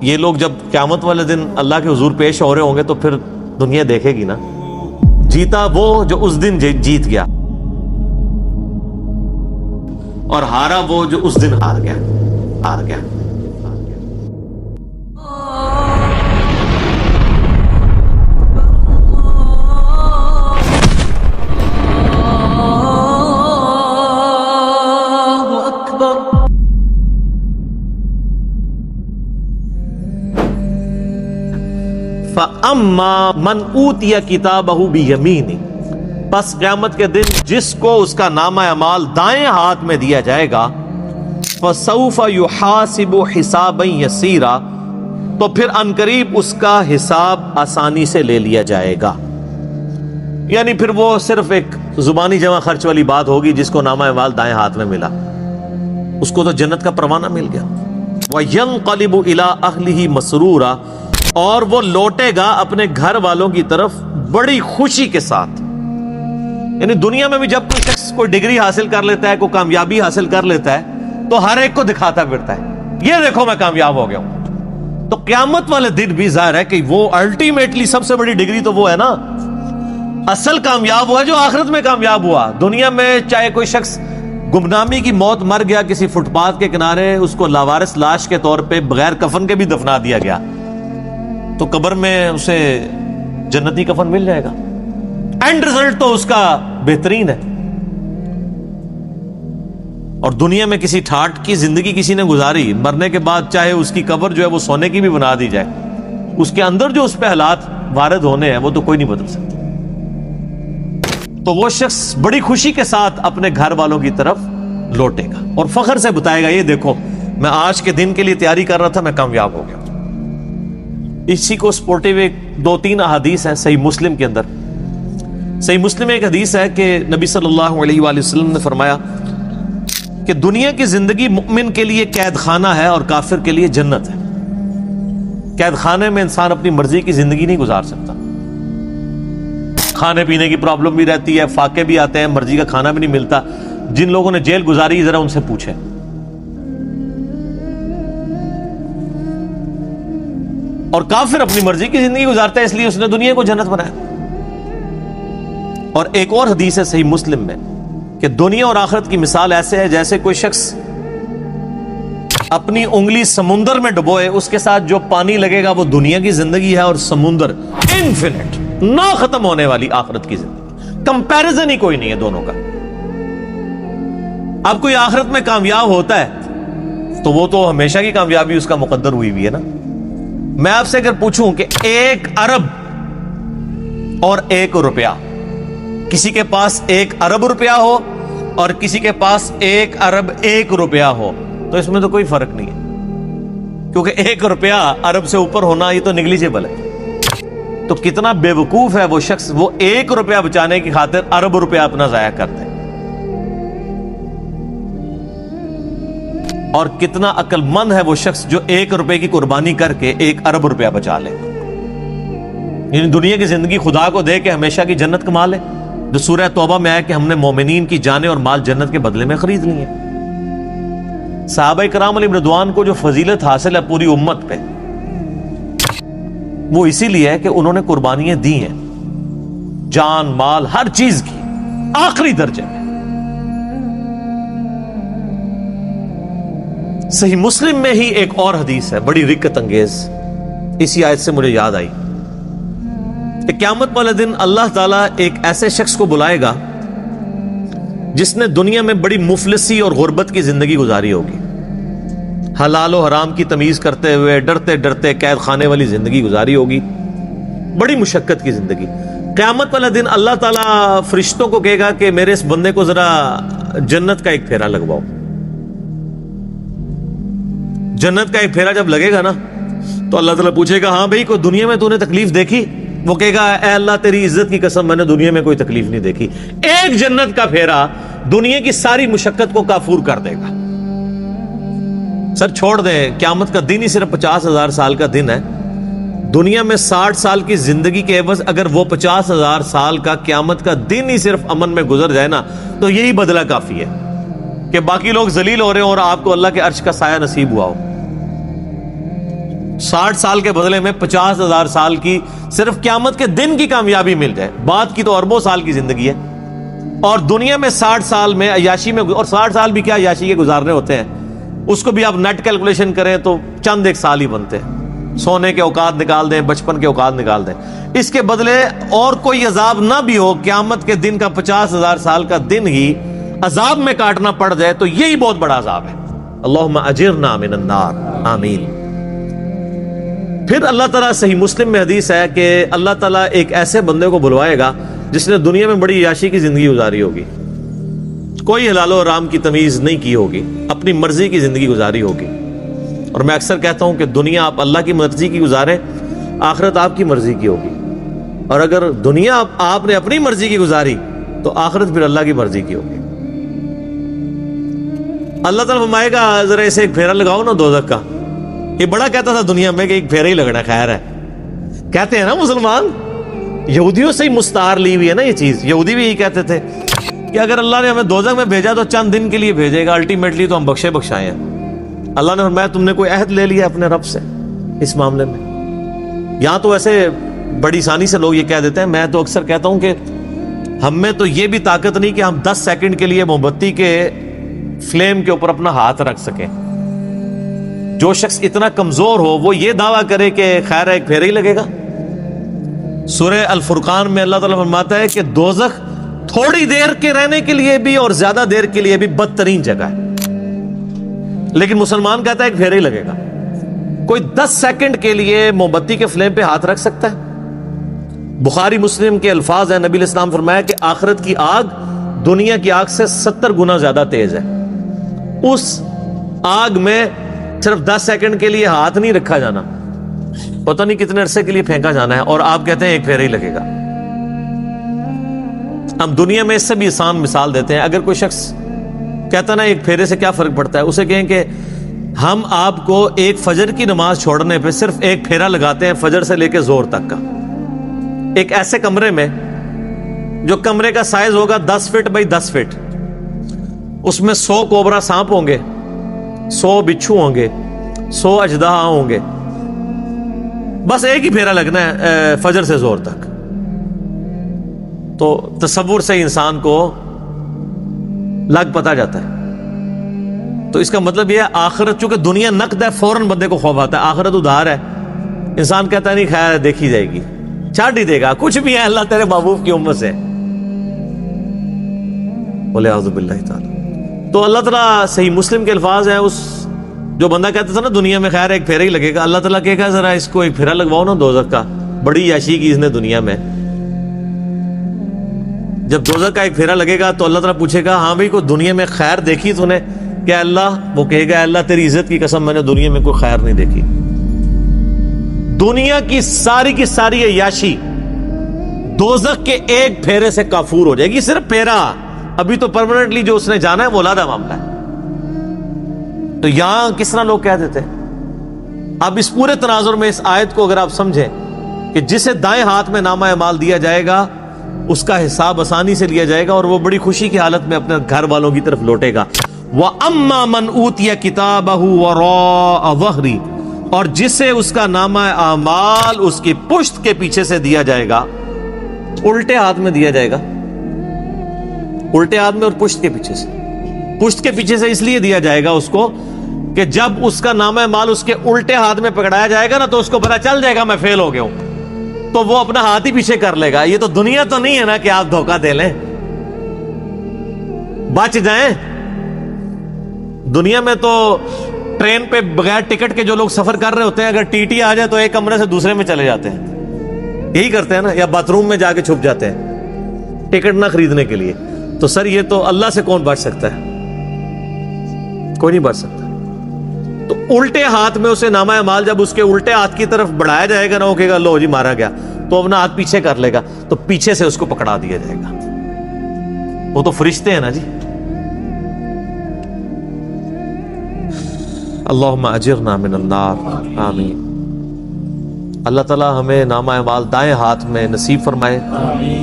یہ لوگ جب قیامت والے دن اللہ کے حضور پیش ہو رہے ہوں گے تو پھر دنیا دیکھے گی نا، جیتا وہ جو اس دن جیت گیا، اور ہارا وہ جو اس دن ہار گیا۔ فَأَمَّا مَنْ أُوتِيَ كِتَابَهُ بِيَمِينِهِ، پس قیامت کے دن جس کو اس کا نامہ اعمال دائیں ہاتھ میں دیا جائے گا، فَسَوْفَ يُحَاسِبُ حِسَابًا يَسِيرًا، تو پھر عنقریب اس کا حساب آسانی سے لے لیا جائے گا۔ یعنی پھر وہ صرف ایک زبانی جمع خرچ والی بات ہوگی، جس کو نامہ اعمال دائیں ہاتھ میں ملا اس کو تو جنت کا پروانہ مل گیا۔ وَيَنْقَلِبُ إِلَىٰ أَهْلِهِ مَسْرُورًا، اور وہ لوٹے گا اپنے گھر والوں کی طرف بڑی خوشی کے ساتھ۔ یعنی دنیا میں بھی جب کوئی شخص کوئی ڈگری حاصل کر لیتا ہے، کوئی کامیابی حاصل کر لیتا ہے، تو ہر ایک کو دکھاتا پھرتا ہے، یہ دیکھو میں کامیاب ہو گیا ہوں۔ تو قیامت والے دن بھی ظاہر ہے کہ وہ الٹیمیٹلی سب سے بڑی ڈگری تو وہ ہے نا، اصل کامیاب ہوا جو آخرت میں کامیاب ہوا۔ دنیا میں چاہے کوئی شخص گمنامی کی موت مر گیا کسی فٹ پاتھ کے کنارے، اس کو لاوارث لاش کے طور پہ بغیر کفن کے بھی دفنا دیا گیا، تو قبر میں اسے جنتی کفن مل جائے گا، اینڈ رزلٹ تو اس کا بہترین ہے۔ اور دنیا میں کسی ٹھاٹ کی زندگی کسی نے گزاری، مرنے کے بعد چاہے اس کی قبر جو ہے وہ سونے کی بھی بنا دی جائے، اس کے اندر جو اس پہ حالات وارد ہونے ہیں وہ تو کوئی نہیں بدل سکتا۔ تو وہ شخص بڑی خوشی کے ساتھ اپنے گھر والوں کی طرف لوٹے گا اور فخر سے بتائے گا، یہ دیکھو میں آج کے دن کے لیے تیاری کر رہا تھا، میں کامیاب ہو گیا۔ اسی کو سپورٹیو ایک 2-3 احادیث ہیں صحیح مسلم کے اندر۔ صحیح مسلم میں ایک حدیث ہے کہ نبی صلی اللہ علیہ وآلہ وسلم نے فرمایا کہ دنیا کی زندگی مومن کے لیے قید خانہ ہے اور کافر کے لیے جنت ہے۔ قید خانے میں انسان اپنی مرضی کی زندگی نہیں گزار سکتا، کھانے پینے کی پرابلم بھی رہتی ہے، فاقے بھی آتے ہیں، مرضی کا کھانا بھی نہیں ملتا۔ جن لوگوں نے جیل گزاری ذرا ان سے پوچھیں۔ اور کافر اپنی مرضی کی زندگی گزارتا ہے، اس لیے اس نے دنیا کو جنت بنایا۔ اور ایک اور حدیث ہے صحیح مسلم میں کہ دنیا اور آخرت کی مثال ایسے ہے جیسے کوئی شخص اپنی انگلی سمندر میں ڈبوئے، اس کے ساتھ جو پانی لگے گا وہ دنیا کی زندگی ہے، اور سمندر انفینٹ نہ ختم ہونے والی آخرت کی زندگی، کمپیریزن ہی کوئی نہیں ہے دونوں کا۔ اب کوئی آخرت میں کامیاب ہوتا ہے تو وہ تو ہمیشہ کی کامیابی اس کا مقدر ہوئی بھی ہے نا۔ میں آپ سے اگر پوچھوں کہ 1 ارب اور 1 روپیہ، کسی کے پاس 1 ارب روپیہ ہو اور کسی کے پاس 1 ارب 1 روپیہ ہو، تو اس میں تو کوئی فرق نہیں ہے، کیونکہ 1 روپیہ ارب سے اوپر ہونا یہ تو نیگلیجیبل ہے۔ تو کتنا بے وقوف ہے وہ شخص، وہ 1 روپیہ بچانے کی خاطر ارب روپیہ اپنا ضائع کرتے ہیں، اور کتنا عقل مند ہے وہ شخص جو 1 روپے کی قربانی کر کے 1 ارب روپیہ بچا لے۔ یعنی دنیا کی زندگی خدا کو دے کے ہمیشہ کی جنت کما لے، جو سورہ توبہ میں آیا کہ ہم نے مومنین کی جانیں اور مال جنت کے بدلے میں خرید لی ہیں۔ صحابہ کرام علیہم رضوان کو جو فضیلت حاصل ہے پوری امت پہ، وہ اسی لیے ہے کہ انہوں نے قربانیاں دی ہیں، جان مال ہر چیز کی، آخری درجے میں۔ صحیح مسلم میں ہی ایک اور حدیث ہے بڑی رکت انگیز، اسی آیت سے مجھے یاد آئی کہ قیامت والے دن اللہ تعالیٰ ایک ایسے شخص کو بلائے گا جس نے دنیا میں بڑی مفلسی اور غربت کی زندگی گزاری ہوگی، حلال و حرام کی تمیز کرتے ہوئے ڈرتے ڈرتے قید خانے والی زندگی گزاری ہوگی، بڑی مشقت کی زندگی۔ قیامت والے دن اللہ تعالیٰ فرشتوں کو کہے گا کہ میرے اس بندے کو ذرا جنت کا ایک پھیرا لگواؤ۔ جنت کا ایک پھیرا جب لگے گا نا تو اللہ تعالیٰ پوچھے گا، ہاں بھائی کوئی دنیا میں تو نے تکلیف دیکھی؟ وہ کہے گا، اے اللہ تیری عزت کی قسم میں نے دنیا میں کوئی تکلیف نہیں دیکھی۔ ایک جنت کا پھیرا دنیا کی ساری مشقت کو کافور کر دے گا۔ سر چھوڑ دیں، قیامت کا دن ہی صرف 50,000 سال کا دن ہے۔ دنیا میں 60 سال کی زندگی کے عوض اگر وہ 50,000 سال کا قیامت کا دن ہی صرف امن میں گزر جائے نا، تو یہی بدلہ کافی ہے کہ باقی لوگ ذلیل ہو رہے ہوں اور آپ کو اللہ کے عرش کا سایہ نصیب ہوا ہو۔ 60 سال کے بدلے میں 50,000 سال کی صرف قیامت کے دن کی کامیابی مل جائے، بعد کی تو اربوں سال کی زندگی ہے، اور دنیا میں 60 سال میں عیاشی میں، اور 60 سال بھی کیا عیاشی کے گزارنے ہوتے ہیں، اس کو بھی آپ نیٹ کیلکولیشن کریں تو چند ایک سال ہی بنتے ہیں، سونے کے اوقات نکال دیں، بچپن کے اوقات نکال دیں، اس کے بدلے اور کوئی عذاب نہ بھی ہو، قیامت کے دن کا 50,000 سال کا دن ہی عذاب میں کاٹنا پڑ جائے تو یہی بہت بڑا عذاب ہے۔ اللہم اجرنا من النار، آمین۔ پھر اللہ تعالیٰ، صحیح مسلم میں حدیث ہے کہ اللہ تعالیٰ ایک ایسے بندے کو بلوائے گا جس نے دنیا میں بڑی عیاشی کی زندگی گزاری ہوگی، کوئی حلال و حرام کی تمیز نہیں کی ہوگی، اپنی مرضی کی زندگی گزاری ہوگی۔ اور میں اکثر کہتا ہوں کہ دنیا آپ اللہ کی مرضی کی گزاریں، آخرت آپ کی مرضی کی ہوگی، اور اگر دنیا آپ نے اپنی مرضی کی گزاری تو آخرت پھر اللہ کی مرضی کی ہوگی۔ اللہ تعالیٰ فرمائے گا ذرا اسے ایک پھیرا لگاؤ نا دوزخ کا۔ یہ بڑا کہتا تھا دنیا میں کہ ایک پھیرا ہی لگنا خیر ہے، کہتے ہیں نا مسلمان، یہودیوں سے ہی مستعار لی ہوئی ہے نا یہ چیز، یہودی بھی یہی کہتے تھے کہ اگر اللہ نے ہمیں دوزخ میں بھیجا تو چند دن کے لیے بھیجے گا، الٹیمیٹلی تو ہم بخشے بخشائے ہیں۔ اللہ نے فرمایا تم نے کوئی عہد لے لیا اپنے رب سے اس معاملے میں؟ یہاں تو ایسے بڑی آسانی سے لوگ یہ کہہ دیتے ہیں، میں تو اکثر کہتا ہوں کہ ہم میں تو یہ بھی طاقت نہیں کہ ہم 10 سیکنڈ کے لیے موم بتی کے فلیم کے اوپر اپنا ہاتھ رکھ سکیں۔ جو شخص اتنا کمزور ہو وہ یہ دعویٰ کرے کہ خیر ایک پھیرا ہی لگے گا۔ سورہ الفرقان میں اللہ تعالیٰ فرماتا ہے کہ دوزخ تھوڑی دیر کے رہنے کے لیے بھی اور زیادہ دیر کے لیے بھی بدترین جگہ ہے، لیکن مسلمان کہتا ہے ایک پھیرا ہی لگے گا۔ کوئی 10 سیکنڈ کے لیے موم بتی کے فلیم پہ ہاتھ رکھ سکتا ہے؟ بخاری مسلم کے الفاظ ہیں، نبی علیہ السلام فرمایا کہ آخرت کی آگ دنیا کی آگ سے 70 گنا زیادہ تیز ہے، اس آگ میں صرف 10 سیکنڈ کے لیے ہاتھ نہیں رکھا جانا، پتہ نہیں کتنے عرصے کے لیے پھینکا جانا ہے، اور آپ کہتے ہیں ایک پھیرا ہی لگے گا۔ ہم دنیا میں اس سے بھی آسان مثال دیتے ہیں، اگر کوئی شخص کہتا نا ایک پھیرے سے کیا فرق پڑتا ہے، اسے کہیں کہ ہم آپ کو ایک فجر کی نماز چھوڑنے پہ صرف ایک پھیرا لگاتے ہیں، فجر سے لے کے زور تک کا، ایک ایسے کمرے میں جو کمرے کا سائز ہوگا 10 فٹ بائی 10 فٹ، اس میں 100 کوبرا سانپ ہوں گے، 100 بچھو ہوں گے، 100 اژدہا ہوں گے، بس ایک ہی پھیرا لگنا ہے فجر سے زور تک۔ تو تصور سے انسان کو لگ پتا جاتا ہے۔ تو اس کا مطلب یہ ہے آخرت، چونکہ دنیا نقد ہے، فوراً بندے کو خوف آتا ہے، آخرت ادھار ہے، انسان کہتا ہے نہیں خیر دیکھی جائے گی، چھاٹ ہی دے گا، کچھ بھی ہے اللہ تیرے محبوب کی امت سے، بولے اعوذ باللہ تعالی۔ تو اللہ تعالیٰ، صحیح مسلم کے الفاظ ہیں، اس جو بندہ کہتا تھا نا دنیا میں خیر ایک پھیرا ہی لگے گا، اللہ تعالیٰ کہے گا ذرا اس کو ایک پھیرا لگواؤ نا دوزخ کا، بڑی عیاشی کی اس نے دنیا میں۔ جب دوزخ کا ایک پھیرا لگے گا تو اللہ تعالیٰ پوچھے گا ہاں بھائی کوئی دنیا میں خیر دیکھی تو نے؟ کہ اللہ، وہ کہے گا اللہ تیری عزت کی قسم میں نے دنیا میں کوئی خیر نہیں دیکھی۔ دنیا کی ساری عیاشی دوزخ کے ایک پھیرے سے کافور ہو جائے گی، صرف پھیرا، ابھی تو پرماننٹلی جو اس نے جانا ہے وہ علیحدہ معاملہ ہے۔ تو یہاں کس طرح لوگ کہہ دیتے ہیں؟ اب اس پورے تناظر میں اس آیت کو اگر آپ سمجھیں کہ جسے دائیں ہاتھ میں نامہ اعمال دیا جائے گا اس کا حساب آسانی سے لیا جائے گا اور وہ بڑی خوشی کی حالت میں اپنے گھر والوں کی طرف لوٹے گا۔ وَأَمَّا مَنْ أُوتِيَ كِتَابَهُ وَرَاءَ ظَهْرِهِ، اور جسے اس کا نامہ اعمال اس کی پشت کے پیچھے سے دیا جائے گا، الٹے ہاتھ میں دیا جائے گا، الٹے ہاتھ میں اور پشت کے پیچھے سے۔ پشت کے پیچھے سے اس لیے دیا جائے گا اس کو کہ جب اس کا نامہ اعمال اس کے الٹے ہاتھ میں پکڑایا جائے گا نا تو اس کو پتا چل جائے گا میں فیل ہو گیا ہوں، تو وہ اپنا ہاتھ ہی پیچھے کر لے گا۔ یہ تو دنیا تو نہیں ہے نا کہ آپ دھوکہ دے لیں، بچ جائیں۔ دنیا میں تو ٹرین پہ بغیر ٹکٹ کے جو لوگ سفر کر رہے ہوتے ہیں، اگر ٹی ٹی آ جائے تو ایک کمرے سے دوسرے میں چلے جاتے ہیں، یہی کرتے ہیں نا، یا باتھ روم میں جا کے چھپ جاتے ہیں ٹکٹ نہ خریدنے کے لیے۔ تو سر یہ تو اللہ سے کون بچ سکتا ہے؟ کوئی نہیں بچ سکتا۔ تو الٹے ہاتھ میں اسے نامہ اعمال جب اس کے الٹے ہاتھ کی طرف بڑھایا جائے گا نا، وہ کہے گا لو جی مارا گیا، تو اپنا ہاتھ پیچھے کر لے گا، تو پیچھے سے اس کو پکڑا دیا جائے گا۔ وہ تو فرشتے ہیں نا جی۔ اللہم اجرنا من النار، آمین۔ اللہ تعالیٰ ہمیں نامہ اعمال دائیں ہاتھ میں نصیب فرمائے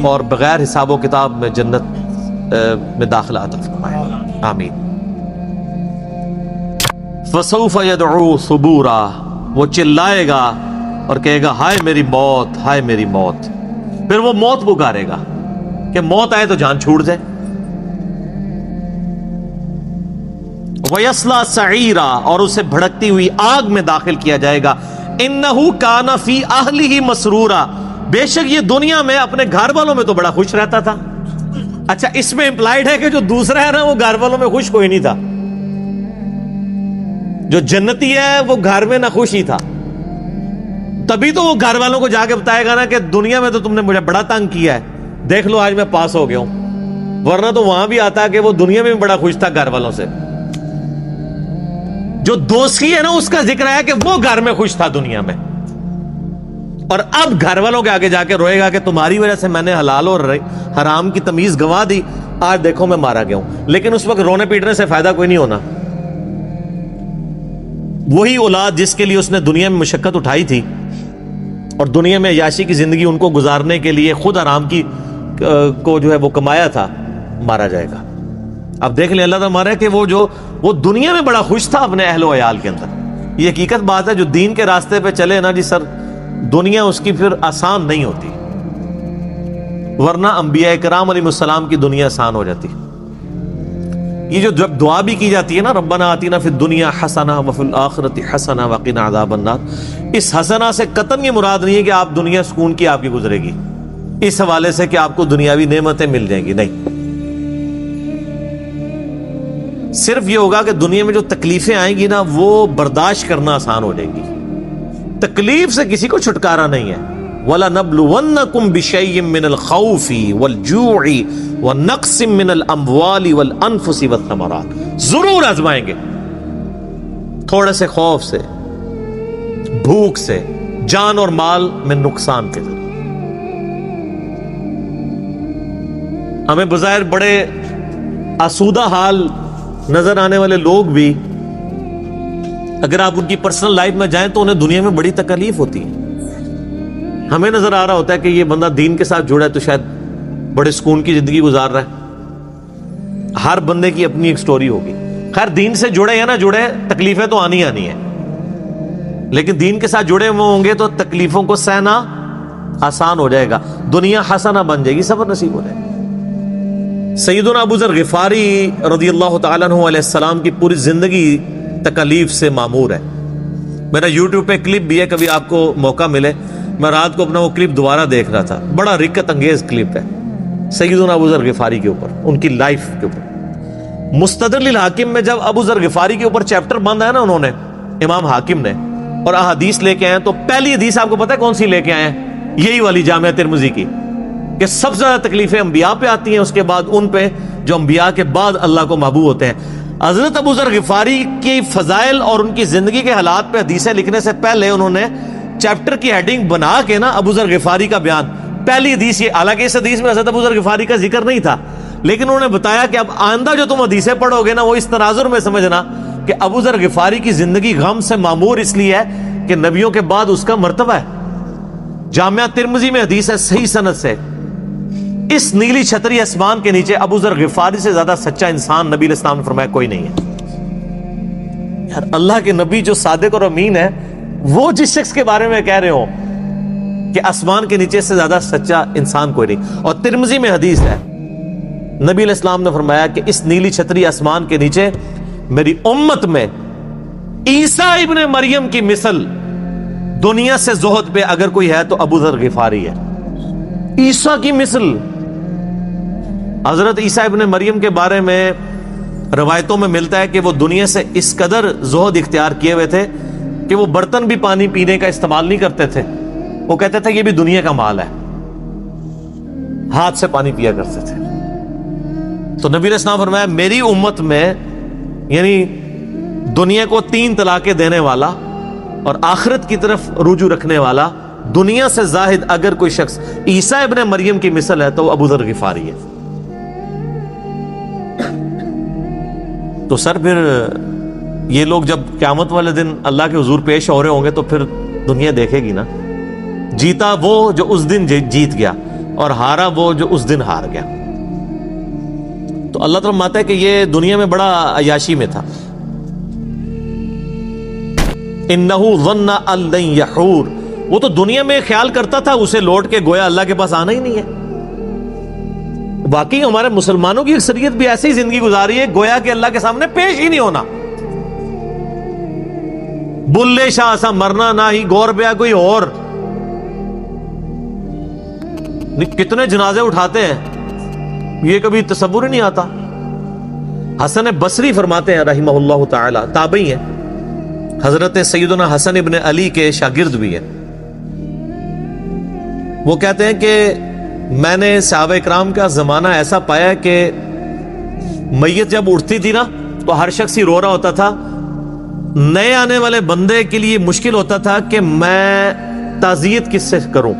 اور بغیر حساب و کتاب میں جنت میں داخلہ عطا فرمائے، آمین۔ فسوف يدعو ثبورا، وہ چلائے گا اور کہے گا ہائے میری موت، ہائے میری موت. پھر وہ موت پکارے گا کہ موت آئے تو جان چھوٹ جائے. وَيَصْلَى سَعِيرًا، اور اسے بھڑکتی ہوئی آگ میں داخل کیا جائے گا. إِنَّهُ كَانَ فِي أَهْلِهِ مَسْرُورًا، بے شک یہ دنیا میں اپنے گھر والوں میں تو بڑا خوش رہتا تھا. اچھا اس میں امپلائڈ ہے کہ جو دوسرا ہے نا وہ گھر والوں میں خوش کوئی نہیں تھا. جو جنتی ہے وہ گھر میں نہ خوش ہی تھا. تبھی تو وہ گھر والوں کو جا کے بتائے گا نا کہ دنیا میں تو تم نے مجھے بڑا تنگ کیا ہے، دیکھ لو آج میں پاس ہو گیا ہوں. ورنہ تو وہاں بھی آتا کہ وہ دنیا میں بھی بڑا خوش تھا گھر والوں سے. جو دوستی ہے نا اس کا ذکر ہے کہ وہ گھر میں خوش تھا دنیا میں، اور اب گھر والوں کے آگے جا کے روئے گا کہ تمہاری وجہ سے میں نے حلال اور حرام کی تمیز گنوا دی، آج دیکھو میں مارا گیا ہوں. لیکن اس وقت رونے پیٹنے سے فائدہ کوئی نہیں ہونا. وہی اولاد جس کے لیے اس نے دنیا میں مشقت اٹھائی تھی اور دنیا میں عیاشی کی زندگی ان کو گزارنے کے لیے خود حرام کی کو جو ہے وہ کمایا تھا، مارا جائے گا. اب دیکھ لیں اللہ تعالیٰ مارا کہ وہ دنیا میں بڑا خوش تھا اپنے اہل و عیال کے اندر. یہ حقیقت بات ہے. جو دین کے راستے پہ چلے نا جی سر، دنیا اس کی پھر آسان نہیں ہوتی، ورنہ انبیاء کرام علیہ السلام کی دنیا آسان ہو جاتی. یہ جو جب دعا بھی کی جاتی ہے نا ربنا آتینا فی الدنیا حسنہ وفی الآخرۃ حسنہ وقنا عذاب النار، اس حسنہ سے قطعاً یہ مراد نہیں ہے کہ آپ دنیا سکون کی آپ کی گزرے گی اس حوالے سے کہ آپ کو دنیاوی نعمتیں مل جائیں گی. نہیں، صرف یہ ہوگا کہ دنیا میں جو تکلیفیں آئیں گی نا وہ برداشت کرنا آسان ہو جائیں گی. تکلیف سے کسی کو چھٹکارا نہیں ہے. وَلَنَبْلُوَنَّكُمْ بِشَيْءٍ مِّنَ الْخَوْفِ وَالْجُوعِ وَنَقْصٍ مِّنَ الْأَمْوَالِ وَالْأَنفُسِ وَالثَّمَرَاتِ، ضرور آزمائیں گے تھوڑے سے خوف سے، بھوک سے، جان اور مال میں نقصان کے ذریعے. ہمیں بظاہر بڑے آسودہ حال نظر آنے والے لوگ بھی اگر آپ ان کی پرسنل لائف میں جائیں تو انہیں دنیا میں بڑی تکلیف ہوتی ہے. ہمیں نظر آ رہا ہوتا ہے کہ یہ بندہ دین کے ساتھ جڑا ہے تو شاید بڑے سکون کی زندگی گزار رہا ہے. ہر بندے کی اپنی ایک سٹوری ہوگی. خیر دین سے جڑے یا نہ جڑے تکلیفیں تو آنی ہیں، لیکن دین کے ساتھ جڑے ہوئے ہوں گے تو تکلیفوں کو سہنا آسان ہو جائے گا، دنیا حسنہ بن جائے گی، صبر نصیب ہو جائے گا. سیدنا ابو ذر غفاری رضی اللہ تعالیٰ عنہ علیہ السلام کی پوری زندگی تکلیف سے معمور ہے. میرا یوٹیوب پہ کلپ بھی ہے، کبھی آپ کو موقع ملے. میں رات کو اپنا وہ کلپ دوبارہ دیکھ رہا تھا، بڑا رکت انگیز کلپ ہے سیدنا ابو ذر غفاری کے اوپر، ان کی لائف کے اوپر. مستدرک الحاکم میں جب ابو ذر غفاری کے اوپر چیپٹر بند ہے نا انہوں نے، امام حاکم نے، اور احادیث لے کے آئے تو پہلی حدیث آپ کو پتہ ہے کون سی لے کے آئے ہیں؟ یہی والی جامعہ ترمذی کی، کہ سب سے زیادہ تکلیفیں انبیاء پہ آتی ہیں، اس کے بعد ان پہ جو انبیاء کے بعد اللہ کو محبوب ہوتے ہیں. حضرت ابو ذر غفاری کی فضائل اور ان کی زندگی کے حالات پہ حدیثیں لکھنے سے پہلے انہوں نے چیپٹر کی ہیڈنگ بنا کے نا ابو ذر غفاری کا بیان، پہلی حدیث یہ، حالانکہ اس حدیث میں حضرت ابو ذر غفاری کا ذکر نہیں تھا، لیکن انہوں نے بتایا کہ اب آئندہ جو تم حدیثیں پڑھو گے نا وہ اس تناظر میں سمجھنا کہ ابو ذر غفاری کی زندگی غم سے معمور اس لیے ہے کہ نبیوں کے بعد اس کا مرتبہ ہے. جامعہ ترمذی میں حدیث ہے صحیح سند سے، اس نیلی چھتری آسمان کے نیچے ابو ذر غفاری سے زیادہ سچا انسان نبی علیہ السلام نے فرمایا کوئی نہیں ہے. یار اللہ کے نبی جو صادق اور امین ہے، وہ جس شخص کے بارے میں کہہ رہے ہو کہ آسمان کے نیچے سے زیادہ سچا انسان کوئی نہیں. اور ترمذی میں حدیث ہے، نبی علیہ السلام نے فرمایا کہ اس نیلی چھتری آسمان کے نیچے میری امت میں عیسیٰ ابن مریم کی مثل دنیا سے زہد پہ اگر کوئی ہے تو ابو ذر غفاری ہے. عیسیٰ کی مثل. حضرت عیسیٰ ابن مریم کے بارے میں روایتوں میں ملتا ہے کہ وہ دنیا سے اس قدر زہد اختیار کیے ہوئے تھے کہ وہ برتن بھی پانی پینے کا استعمال نہیں کرتے تھے. وہ کہتے تھے یہ بھی دنیا کا مال ہے، ہاتھ سے پانی پیا کرتے تھے. تو نبی علیہ السلام فرمایا میری امت میں، یعنی دنیا کو 3 طلاقیں دینے والا اور آخرت کی طرف رجوع رکھنے والا، دنیا سے زاہد اگر کوئی شخص عیسیٰ ابن مریم کی مثل ہے تو وہ ابو ذر غفاری ہے. تو سر پھر یہ لوگ جب قیامت والے دن اللہ کے حضور پیش ہو رہے ہوں گے تو پھر دنیا دیکھے گی نا، جیتا وہ جو اس دن جیت گیا اور ہارا وہ جو اس دن ہار گیا. تو اللہ تعالیٰ ماتا ہے کہ یہ دنیا میں بڑا عیاشی میں تھا. انہ ظن ان لن یحور، وہ تو دنیا میں خیال کرتا تھا اسے لوٹ کے گویا اللہ کے پاس آنا ہی نہیں ہے۔ واقعی ہمارے مسلمانوں کی اکثریت بھی ایسی زندگی گزاری ہے گویا کہ اللہ کے سامنے پیش ہی نہیں ہونا۔ بلے شاہ سا مرنا نہ ہی گور بیا کوئی اور، کتنے جنازے اٹھاتے ہیں یہ کبھی تصور ہی نہیں آتا۔ حسن بصری فرماتے ہیں رحمہ اللہ تعالی، تابعی ہیں، حضرت سیدنا حسن ابن علی کے شاگرد بھی ہیں، وہ کہتے ہیں کہ میں نے صحابہ اکرام کا زمانہ ایسا پایا کہ میت جب اٹھتی تھی نا تو ہر شخص ہی رو رہا ہوتا تھا، نئے آنے والے بندے کے لیے مشکل ہوتا تھا کہ میں تعزیت کس سے کروں،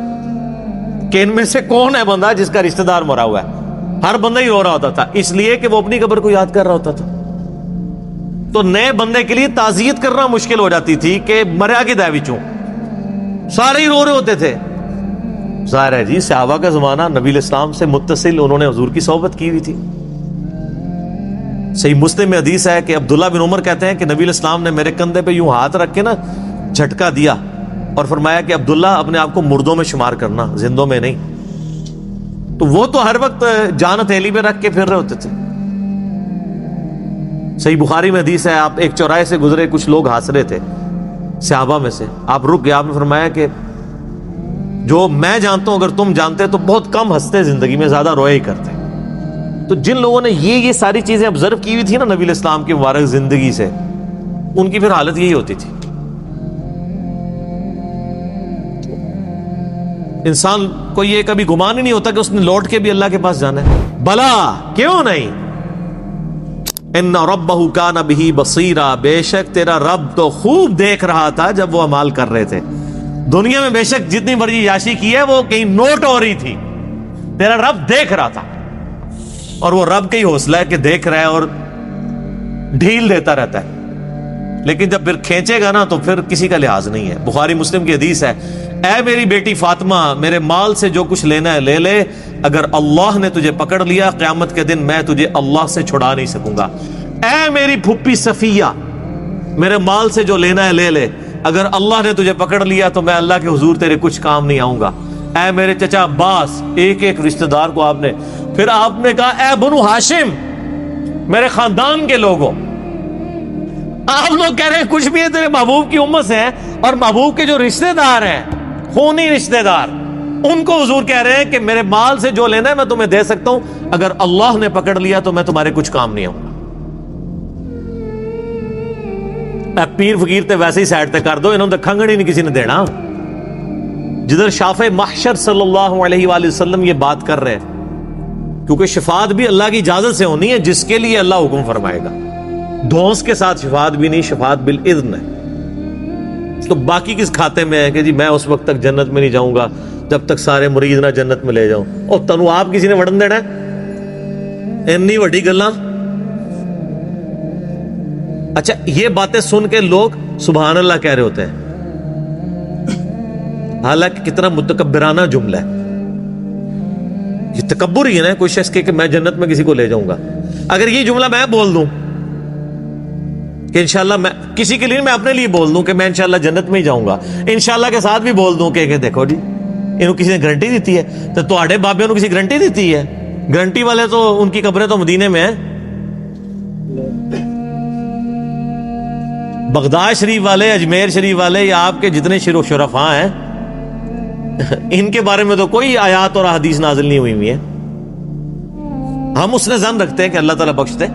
کہ ان میں سے کون ہے بندہ جس کا رشتہ دار مرا ہوا ہے۔ ہر بندہ ہی رو رہا ہوتا تھا، اس لیے کہ وہ اپنی قبر کو یاد کر رہا ہوتا تھا۔ تو نئے بندے کے لیے تعزیت کرنا مشکل ہو جاتی تھی کہ مریا کی دے وچوں، سارے ہی رو رہے ہوتے تھے۔ ظاہر ہے جی صحابہ کا زمانہ نبی الاسلام سے متصل، انہوں نے حضور کی صحبت کی ہوئی تھی۔ صحیح مسلم میں حدیث ہے کہ عبداللہ بن عمر کہتے ہیں کہ نبی الاسلام نے میرے کندھے پہ یوں ہاتھ رکھ کے نا جھٹکا دیا اور فرمایا کہ عبداللہ اپنے آپ کو مردوں میں شمار کرنا، زندوں میں نہیں۔ تو وہ تو ہر وقت جان ہتھیلی میں رکھ کے پھر رہے ہوتے تھے۔ صحیح بخاری میں حدیث ہے، آپ ایک چوراہے سے گزرے، کچھ لوگ ہنس رہے تھے صحابہ میں سے، آپ رک گئے، آپ نے فرمایا کہ جو میں جانتا ہوں اگر تم جانتے تو بہت کم ہنستے زندگی میں، زیادہ روئے ہی کرتے۔ تو جن لوگوں نے یہ ساری چیزیں آبزرو کی ہوئی تھی نا نبی الاسلام کی مبارک زندگی سے، ان کی پھر حالت یہی ہوتی تھی۔ انسان کو یہ کبھی گمان ہی نہیں ہوتا کہ اس نے لوٹ کے بھی اللہ کے پاس جانا ہے۔ بلا کیوں نہیں، ان ربہ کان بہ بصیرا، بے شک تیرا رب تو خوب دیکھ رہا تھا جب وہ اعمال کر رہے تھے۔ دنیا میں بے شک جتنی بڑی عیاشی کی ہے وہ کہیں نوٹ ہو رہی تھی، تیرا رب دیکھ رہا تھا، اور وہ رب کا ہی حوصلہ ہے کہ دیکھ رہا ہے اور ڈھیل دیتا رہتا ہے، لیکن جب پھر کھینچے گا نا تو پھر کسی کا لحاظ نہیں ہے۔ بخاری مسلم کی حدیث ہے، اے میری بیٹی فاطمہ، میرے مال سے جو کچھ لینا ہے لے لے، اگر اللہ نے تجھے پکڑ لیا قیامت کے دن میں تجھے اللہ سے چھڑا نہیں سکوں گا۔ اے میری پھپھی صفیہ، میرے مال سے جو لینا ہے لے لے، اگر اللہ نے تجھے پکڑ لیا تو میں اللہ کے حضور تیرے کچھ کام نہیں آؤں گا۔ اے میرے چچا عباس، ایک ایک رشتہ دار کو آپ نے، پھر آپ نے کہا اے بنو ہاشم، میرے خاندان کے لوگوں، آپ لوگ کہہ رہے ہیں کچھ بھی ہے تیرے محبوب کی امت سے ہیں، اور محبوب کے جو رشتہ دار ہیں خونی رشتہ دار، ان کو حضور کہہ رہے ہیں کہ میرے مال سے جو لینا ہے میں تمہیں دے سکتا ہوں، اگر اللہ نے پکڑ لیا تو میں تمہارے کچھ کام نہیں آؤں گا۔ پیر فقیر تے ویسے ہی سائڈ تے کر دو، انہوں نے کھنگڑ ہی نہیں کسی نے دینا۔ جدھر شافع محشر صلی اللہ علیہ وآلہ وسلم یہ بات کر رہے ہیں، کیونکہ شفاعت بھی اللہ کی اجازت سے ہونی ہے جس کے لیے اللہ حکم فرمائے گا، دھونس کے ساتھ شفاعت بھی نہیں، شفاعت بالاذن ہے۔ تو باقی کس کھاتے میں ہے کہ جی میں اس وقت تک جنت میں نہیں جاؤں گا جب تک سارے مرید نہ جنت میں لے جاؤں، اور تنو آپ کسی نے وڑن دینا ہے انی وڈی گلاں۔ اچھا یہ باتیں سن کے لوگ سبحان اللہ کہہ رہے ہوتے ہیں، حالانکہ کتنا متکبرانہ جملہ ہے، یہ تکبر ہی ہے نا، کوئی شخص کہ میں جنت میں کسی کو لے جاؤں گا۔ اگر یہ جملہ میں بول دوں کہ انشاءاللہ، میں کسی کے لیے، میں اپنے لیے بول دوں کہ میں انشاءاللہ جنت میں ہی جاؤں گا، انشاءاللہ کے ساتھ بھی بول دوں کہ دیکھو جی انہوں کسی نے گارنٹی دیتی ہے، تو تواڈے بابے انہوں کسی گارنٹی دیتی ہے؟ گارنٹی والے تو ان کی قبریں تو مدینے میں ہیں، بغداد شریف والے، اجمیر شریف والے، یا آپ کے جتنے شرفاء ہیں ان کے بارے میں تو کوئی آیات اور احادیث نازل نہیں ہوئی ہے۔ ہم اس نے ظن رکھتے ہیں کہ اللہ تعالیٰ بخش دے،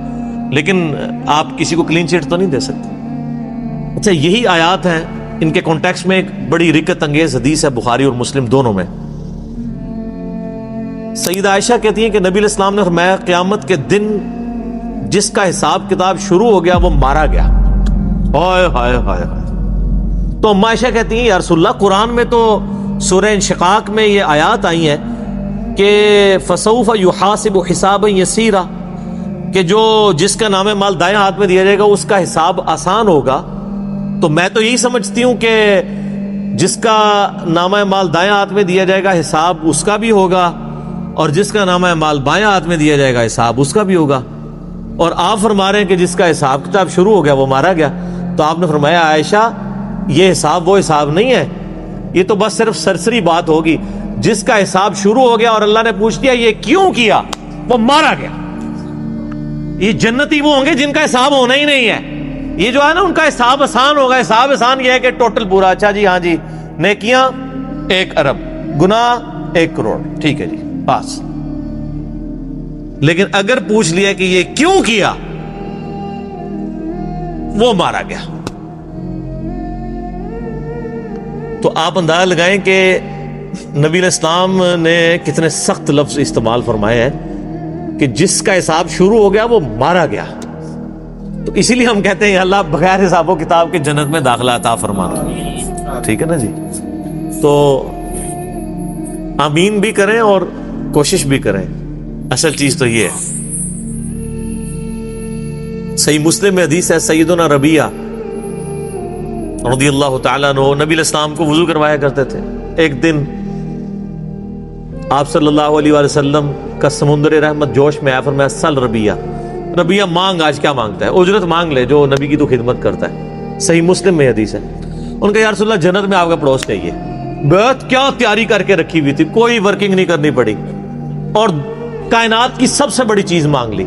لیکن آپ کسی کو کلین چٹ تو نہیں دے سکتے۔ اچھا یہی آیات ہیں، ان کے کانٹیکسٹ میں ایک بڑی رکت انگیز حدیث ہے بخاری اور مسلم دونوں میں۔ سیدہ عائشہ کہتی ہیں کہ نبی علیہ السلام نے فرمایا قیامت کے دن جس کا حساب کتاب شروع ہو گیا وہ مارا گیا۔ ہائے ہائے ہائے ہائے۔ تو اما عائشہ کہتی ہیں یا رسول اللہ، قرآن میں تو سورہ انشقاق میں یہ آیات آئی ہیں کہ فسوف یحاسب حسابا یسیرا، کہ جس کا نام مال دائیں ہاتھ میں دیا جائے گا اس کا حساب آسان ہوگا۔ تو میں تو یہی سمجھتی ہوں کہ جس کا نامہ مال دائیں ہاتھ میں دیا جائے گا حساب اس کا بھی ہوگا، اور جس کا نامہ مال بائیں ہاتھ میں دیا جائے گا حساب اس کا بھی ہوگا۔ اور آپ فرما رہے ہیں کہ جس کا حساب کتاب شروع ہو گیا وہ مارا گیا۔ تو آپ نے فرمایا عائشہ یہ حساب وہ حساب نہیں ہے، یہ تو بس صرف سرسری بات ہوگی. جس کا حساب شروع ہو گیا اور اللہ نے پوچھ دیا یہ کیوں کیا، وہ مارا گیا. یہ جنتی وہ ہوں گے جن کا حساب ہونا ہی نہیں ہے. یہ جو ہے نا ان کا حساب آسان ہوگا. حساب آسان یہ ہے کہ ٹوٹل پورا، اچھا جی ہاں جی نیکیاں 1 ارب، گناہ 1 کروڑ، ٹھیک ہے جی بس. لیکن اگر پوچھ لیا کہ یہ کیوں کیا، وہ مارا گیا. تو آپ اندازہ لگائیں کہ نبی علیہ السلام نے کتنے سخت لفظ استعمال فرمائے ہیں کہ جس کا حساب شروع ہو گیا وہ مارا گیا. تو اسی لیے ہم کہتے ہیں اللہ بغیر حساب و کتاب کے جنت میں داخلہ عطا فرمانا. ٹھیک ہے نا جی. تو آمین بھی کریں اور کوشش بھی کریں. اصل چیز تو یہ ہے. صحیح مسلم میں حدیث ہے، سیدنا ربیعہ رضی اللہ تعالیٰ عنہ نبی علیہ السلام کو وضو کروایا کرتے تھے. ایک دن آپ صلی اللہ علیہ وآلہ وسلم کا سمندر رحمت جوش میں آیا، فرمایا سل ربیعہ، ربیعہ مانگ، آج کیا مانگتا ہے، اجرت مانگ لے جو نبی کی تو خدمت کرتا ہے. صحیح مسلم میں حدیث ہے. ان کا یا رسول اللہ جنت میں آپ کا پڑوس چاہیے. بہت کیا تیاری کر کے رکھی ہوئی تھی، کوئی ورکنگ نہیں کرنی پڑی، اور کائنات کی سب سے بڑی چیز مانگ لی.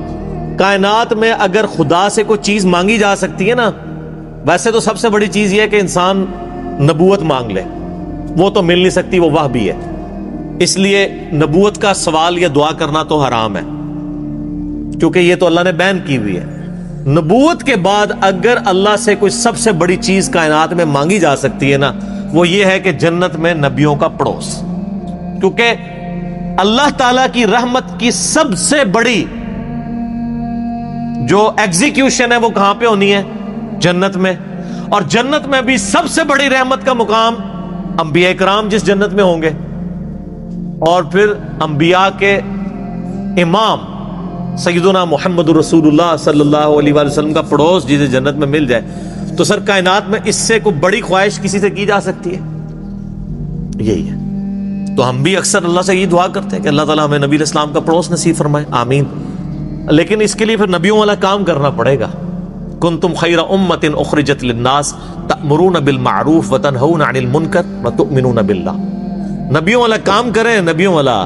کائنات میں اگر خدا سے کوئی چیز مانگی جا سکتی ہے نا، ویسے تو سب سے بڑی چیز یہ ہے کہ انسان نبوت مانگ لے. وہ تو مل نہیں سکتی، وہ واہ بھی ہے. اس لیے نبوت کا سوال یا دعا کرنا تو حرام ہے، کیونکہ یہ تو اللہ نے بین کی ہوئی ہے. نبوت کے بعد اگر اللہ سے کوئی سب سے بڑی چیز کائنات میں مانگی جا سکتی ہے نا، وہ یہ ہے کہ جنت میں نبیوں کا پڑوس. کیونکہ اللہ تعالی کی رحمت کی سب سے بڑی جو ایگزیکیوشن ہے وہ کہاں پہ ہونی ہے؟ جنت میں. اور جنت میں بھی سب سے بڑی رحمت کا مقام انبیاء کرام جس جنت میں ہوں گے، اور پھر انبیاء کے امام سیدنا محمد رسول اللہ صلی اللہ علیہ وآلہ وسلم کا پڑوس جسے جنت میں مل جائے، تو سر کائنات میں اس سے کوئی بڑی خواہش کسی سے کی جا سکتی ہے؟ یہی ہے. تو ہم بھی اکثر اللہ سے یہ دعا کرتے ہیں کہ اللہ تعالیٰ ہمیں نبی علیہ السلام کا پڑوس نصیب فرمائے. آمین. لیکن اس کے لیے پھر نبیوں والا کام کرنا پڑے گا. کنتم خیر امۃ اخرجت للناس تأمرون بالمعروف وتنہون عن المنکر وتؤمنون باللہ. نبیوں والا کام کریں. نبیوں والا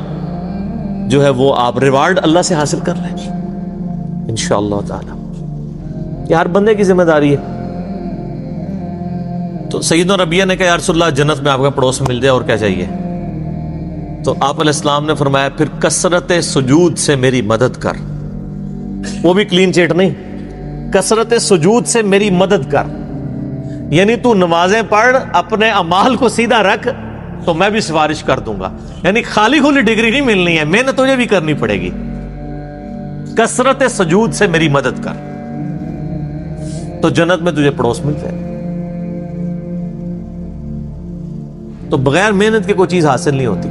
جو ہے وہ آپ ریوارڈ اللہ سے حاصل کر رہے ہیں انشاءاللہ تعالی. یہ ہر بندے کی ذمہ داری ہے. تو سیدنا ربیعہ نے کہا یا رسول اللہ جنت میں آپ کا پڑوس مل جائے اور کیا چاہیے؟ تو آپ علیہ السلام نے فرمایا پھر کثرت سجود سے میری مدد کر. وہ بھی کلین چیٹ نہیں، کثرت سجود سے میری مدد کر. یعنی تو نمازیں پڑھ، اپنے اعمال کو سیدھا رکھ، تو میں بھی سفارش کر دوں گا. یعنی خالی کھلی ڈگری نہیں ملنی ہے، محنت تجھے بھی کرنی پڑے گی. کثرت سجود سے میری مدد کر تو جنت میں تجھے پڑوس مل جائے. تو بغیر محنت کے کوئی چیز حاصل نہیں ہوتی.